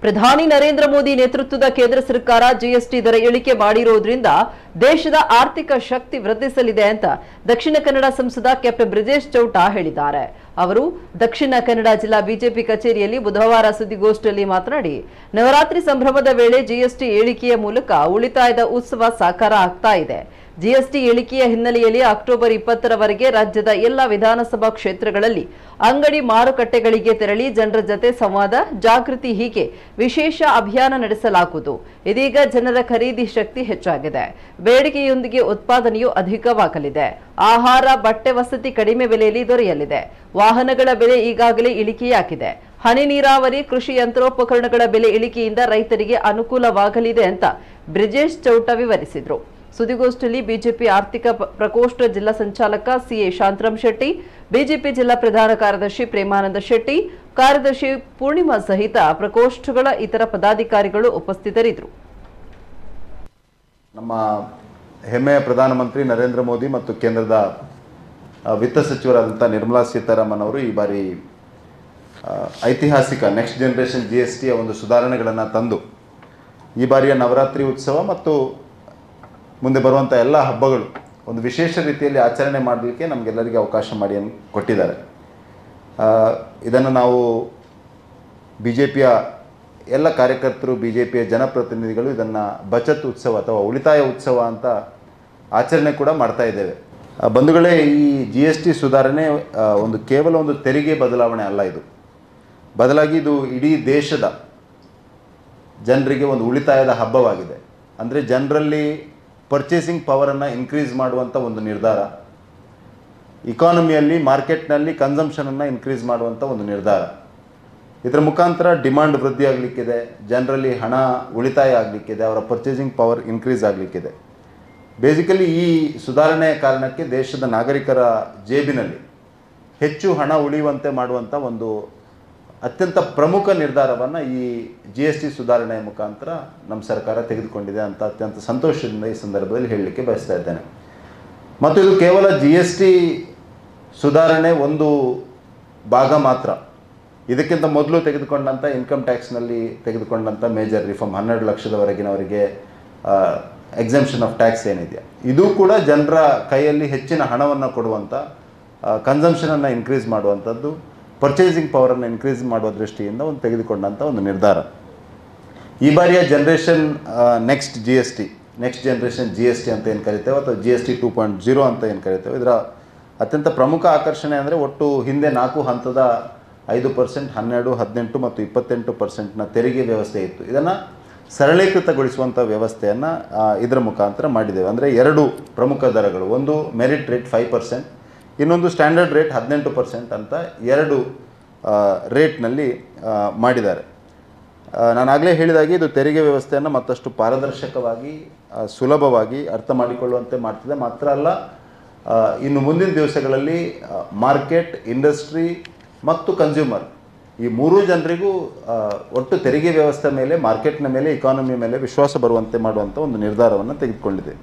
ಪ್ರಧಾನಿ ನರೇಂದ್ರ ಮೋದಿ ನೇತೃತ್ವದ ಕೇಂದ್ರ ಸರ್ಕಾರ ಜಿಎಸ್ಟಿ ದರ ಇಳಿಕೆ ಮಾಡಿರುವುದರಿಂದ ದೇಶದ ಆರ್ಥಿಕ ಶಕ್ತಿ ವೃದ್ಧಿಸಲಿದೆ ಅಂತ ದಕ್ಷಿಣ ಕನ್ನಡ ಸಂಸದ ಕ್ಯಾಪ್ಟನ್ ಬ್ರಿಜೇಶ್ ಚೌಟಾ ಹೇಳಿದ್ದಾರೆ. ಅವರು ದಕ್ಷಿಣ ಕನ್ನಡ ಜಿಲ್ಲಾ ಬಿಜೆಪಿ ಕಚೇರಿಯಲ್ಲಿ ಬುಧವಾರ ಸುದ್ದಿಗೋಷ್ಠಿಯಲ್ಲಿ ಮಾತನಾಡಿ, ನವರಾತ್ರಿ ಸಂಭ್ರಮದ ವೇಳೆ ಜಿಎಸ್ಟಿ ಇಳಿಕೆಯ ಮೂಲಕ ಉಳಿತಾಯದ ಉತ್ಸವ ಸಾಕಾರ ಆಗ್ತಾ ಇದೆ. ಜಿಎಸ್ಟಿ ಇಳಿಕೆಯ ಹಿನ್ನೆಲೆಯಲ್ಲಿ ಅಕ್ಟೋಬರ್ 20ರವರೆಗೆ ರಾಜ್ಯದ ಎಲ್ಲ ವಿಧಾನಸಭಾ ಕ್ಷೇತ್ರಗಳಲ್ಲಿ ಅಂಗಡಿ ಮಾರುಕಟ್ಟೆಗಳಿಗೆ ತೆರಳಿ ಜನರ ಜತೆ ಸಂವಾದ, ಜಾಗೃತಿ ಹೀಗೆ ವಿಶೇಷ ಅಭಿಯಾನ ನಡೆಸಲಾಗುವುದು. ಇದೀಗ ಜನರ ಖರೀದಿ ಶಕ್ತಿ ಹೆಚ್ಚಾಗಿದೆ. ಬೇಡಿಕೆಯೊಂದಿಗೆ ಉತ್ಪಾದನೆಯೂ ಅಧಿಕವಾಗಲಿದೆ. ಆಹಾರ, ಬಟ್ಟೆ, ವಸತಿ ಕಡಿಮೆ ಬೆಲೆಯಲ್ಲಿ ದೊರೆಯಲಿದೆ. ವಾಹನಗಳ ಬೆಲೆ ಈಗಾಗಲೇ ಇಳಿಕೆಯಾಗಿದೆ. ಹನಿ ನೀರಾವರಿ, ಕೃಷಿ ಯಂತ್ರೋಪಕರಣಗಳ ಬೆಲೆ ಇಳಿಕೆಯಿಂದ ರೈತರಿಗೆ ಅನುಕೂಲವಾಗಲಿದೆ ಅಂತ ಬ್ರಿಜೇಶ್ ಚೌಟಾ ವಿವರಿಸಿದರು. ಸುದ್ದಿಗೋಷ್ಠಿಯಲ್ಲಿ ಬಿಜೆಪಿ ಆರ್ಥಿಕ ಪ್ರಕೋಷ್ಠ ಜಿಲ್ಲಾ ಸಂಚಾಲಕ ಸಿಎ ಶಾಂತರಾಮ್ ಶೆಟ್ಟಿ, ಬಿಜೆಪಿ ಜಿಲ್ಲಾ ಪ್ರಧಾನ ಕಾರ್ಯದರ್ಶಿ ಪ್ರೇಮಾನಂದ ಶೆಟ್ಟಿ, ಕಾರ್ಯದರ್ಶಿ ಪೂರ್ಣಿಮಾ ಸಹಿತ ಪ್ರಕೋಷ್ಠಗಳ ಇತರ ಪದಾಧಿಕಾರಿಗಳು ಉಪಸ್ಥಿತರಿದ್ದರು. ನಮ್ಮ ಹೆಮ್ಮೆಯ ಪ್ರಧಾನಮಂತ್ರಿ ನರೇಂದ್ರ ಮೋದಿ ಮತ್ತು ಕೇಂದ್ರದ ವಿತ್ತ ಸಚಿವರಾದಂಥ ನಿರ್ಮಲಾ ಸೀತಾರಾಮನ್ ಅವರು ಈ ಬಾರಿ ಐತಿಹಾಸಿಕ ನೆಕ್ಸ್ಟ್ ಜನರೇಷನ್ ಜಿಎಸ್ಟಿಯ ಒಂದು ಸುಧಾರಣೆಗಳನ್ನು ತಂದು ಈ ಬಾರಿಯ ನವರಾತ್ರಿ ಉತ್ಸವ ಮತ್ತು ಮುಂದೆ ಬರುವಂಥ ಎಲ್ಲ ಹಬ್ಬಗಳು ಒಂದು ವಿಶೇಷ ರೀತಿಯಲ್ಲಿ ಆಚರಣೆ ಮಾಡಲಿಕ್ಕೆ ನಮಗೆಲ್ಲರಿಗೆ ಅವಕಾಶ ಮಾಡಿ ಕೊಟ್ಟಿದ್ದಾರೆ. ಇದನ್ನು ನಾವು ಬಿ ಜೆ ಪಿಯ ಎಲ್ಲ ಕಾರ್ಯಕರ್ತರು, ಬಿ ಜೆ ಪಿಯ ಜನಪ್ರತಿನಿಧಿಗಳು ಇದನ್ನು ಬಚತ್ ಉತ್ಸವ ಅಥವಾ ಉಳಿತಾಯ ಉತ್ಸವ ಅಂತ ಆಚರಣೆ ಕೂಡ ಮಾಡ್ತಾ ಇದ್ದೇವೆ. ಬಂಧುಗಳೇ, ಈ ಜಿ ಎಸ್ ಟಿ ಸುಧಾರಣೆ ಕೇವಲ ಒಂದು ತೆರಿಗೆ ಬದಲಾವಣೆ ಅಲ್ಲ. ಇದು ಬದಲಾಗಿ ಇದು ಇಡೀ ದೇಶದ ಜನರಿಗೆ ಒಂದು ಉಳಿತಾಯದ ಹಬ್ಬವಾಗಿದೆ. ಅಂದರೆ ಜನರಲ್ಲಿ ಪರ್ಚೇಸಿಂಗ್ ಪವರನ್ನು ಇನ್ಕ್ರೀಸ್ ಮಾಡುವಂಥ ಒಂದು ನಿರ್ಧಾರ, ಇಕಾನಮಿಯಲ್ಲಿ ಮಾರ್ಕೆಟ್ನಲ್ಲಿ ಕನ್ಸಂಪ್ಷನನ್ನು ಇನ್ಕ್ರೀಸ್ ಮಾಡುವಂಥ ಒಂದು ನಿರ್ಧಾರ. ಇದರ ಮುಖಾಂತರ ಡಿಮಾಂಡ್ ವೃದ್ಧಿ ಆಗಲಿಕ್ಕಿದೆ, ಜನರಲ್ಲಿ ಹಣ ಉಳಿತಾಯ ಆಗಲಿಕ್ಕಿದೆ, ಅವರ ಪರ್ಚೇಸಿಂಗ್ ಪವರ್ ಇನ್ಕ್ರೀಸ್ ಆಗಲಿಕ್ಕಿದೆ. ಬೇಸಿಕಲಿ ಈ ಸುಧಾರಣೆಯ ಕಾರಣಕ್ಕೆ ದೇಶದ ನಾಗರಿಕರ ಜೇಬಿನಲ್ಲಿ ಹೆಚ್ಚು ಹಣ ಉಳಿಯುವಂತೆ ಮಾಡುವಂಥ ಒಂದು ಅತ್ಯಂತ ಪ್ರಮುಖ ನಿರ್ಧಾರವನ್ನು ಈ ಜಿ ಎಸ್ ಟಿ ಸುಧಾರಣೆಯ ಮುಖಾಂತರ ನಮ್ಮ ಸರ್ಕಾರ ತೆಗೆದುಕೊಂಡಿದೆ ಅಂತ ಅತ್ಯಂತ ಸಂತೋಷದಿಂದ ಈ ಸಂದರ್ಭದಲ್ಲಿ ಹೇಳಲಿಕ್ಕೆ ಬಯಸ್ತಾ ಇದ್ದೇನೆ. ಮತ್ತು ಇದು ಕೇವಲ ಜಿ ಎಸ್ ಟಿ ಸುಧಾರಣೆ ಒಂದು ಭಾಗ ಮಾತ್ರ. ಇದಕ್ಕಿಂತ ಮೊದಲು ತೆಗೆದುಕೊಂಡಂಥ ಇನ್ಕಮ್ ಟ್ಯಾಕ್ಸ್ನಲ್ಲಿ ತೆಗೆದುಕೊಂಡಂಥ ಮೇಜರ್ ರಿಫಾರ್ಮ್ 12 ಲಕ್ಷದವರೆಗಿನವರಿಗೆ ಎಕ್ಸೆಂಪ್ಷನ್ ಆಫ್ ಟ್ಯಾಕ್ಸ್ ಏನಿದೆಯಾ, ಇದು ಕೂಡ ಜನರ ಕೈಯಲ್ಲಿ ಹೆಚ್ಚಿನ ಹಣವನ್ನು ಕೊಡುವಂಥ, ಕನ್ಸಂಪ್ಷನನ್ನು ಇನ್ಕ್ರೀಸ್ ಮಾಡುವಂಥದ್ದು, ಪರ್ಚೇಸಿಂಗ್ ಪವರನ್ನು ಇನ್ಕ್ರೀಸ್ ಮಾಡುವ ದೃಷ್ಟಿಯಿಂದ ತೆಗೆದುಕೊಂಡಂಥ ಒಂದು ನಿರ್ಧಾರ. ಈ ಬಾರಿಯ generation next generation G S T ಅಂತ ಏನು ಕರಿತೇವೆ, ಅಥವಾ ಜಿ ಎಸ್ ಟಿ 2.0 ಅಂತ ಏನು ಕರಿತೇವೆ, ಇದರ ಅತ್ಯಂತ ಪ್ರಮುಖ ಆಕರ್ಷಣೆ ಅಂದರೆ ಒಟ್ಟು ಹಿಂದೆ 4 ಹಂತದ 5%, 12%, 18% ಮತ್ತು 28% ತೆರಿಗೆ ವ್ಯವಸ್ಥೆ ಇತ್ತು. ಇದನ್ನು ಸರಳೀಕೃತಗೊಳಿಸುವಂಥ ವ್ಯವಸ್ಥೆಯನ್ನು ಇದರ ಮುಖಾಂತರ ಮಾಡಿದ್ದೇವೆ. ಅಂದರೆ 2 ಪ್ರಮುಖ ದರಗಳು, ಒಂದು ಮೆರಿಟ್ ರೇಟ್ 5%, ಇನ್ನೊಂದು ಸ್ಟ್ಯಾಂಡರ್ಡ್ ರೇಟ್ 18% ಅಂತ 2 ರೇಟ್ನಲ್ಲಿ ಮಾಡಿದ್ದಾರೆ. ನಾನಾಗಲೇ ಹೇಳಿದಾಗೆ ಇದು ತೆರಿಗೆ ವ್ಯವಸ್ಥೆಯನ್ನು ಮತ್ತಷ್ಟು ಪಾರದರ್ಶಕವಾಗಿ, ಸುಲಭವಾಗಿ ಅರ್ಥ ಮಾಡಿಕೊಳ್ಳುವಂತೆ ಮಾಡ್ತಿದೆ. ಮಾತ್ರ ಅಲ್ಲ, ಇನ್ನು ಮುಂದಿನ ದಿವಸಗಳಲ್ಲಿ ಮಾರ್ಕೆಟ್, ಇಂಡಸ್ಟ್ರಿ ಮತ್ತು ಕನ್ಸ್ಯೂಮರ್ ಈ 3 ಜನರಿಗೂ ಒಟ್ಟು ತೆರಿಗೆ ವ್ಯವಸ್ಥೆ ಮೇಲೆ, ಮಾರ್ಕೆಟ್ನ ಮೇಲೆ, ಇಕಾನಮಿ ಮೇಲೆ ವಿಶ್ವಾಸ ಬರುವಂತೆ ಮಾಡುವಂಥ ಒಂದು ನಿರ್ಧಾರವನ್ನು ತೆಗೆದುಕೊಂಡಿದೆ.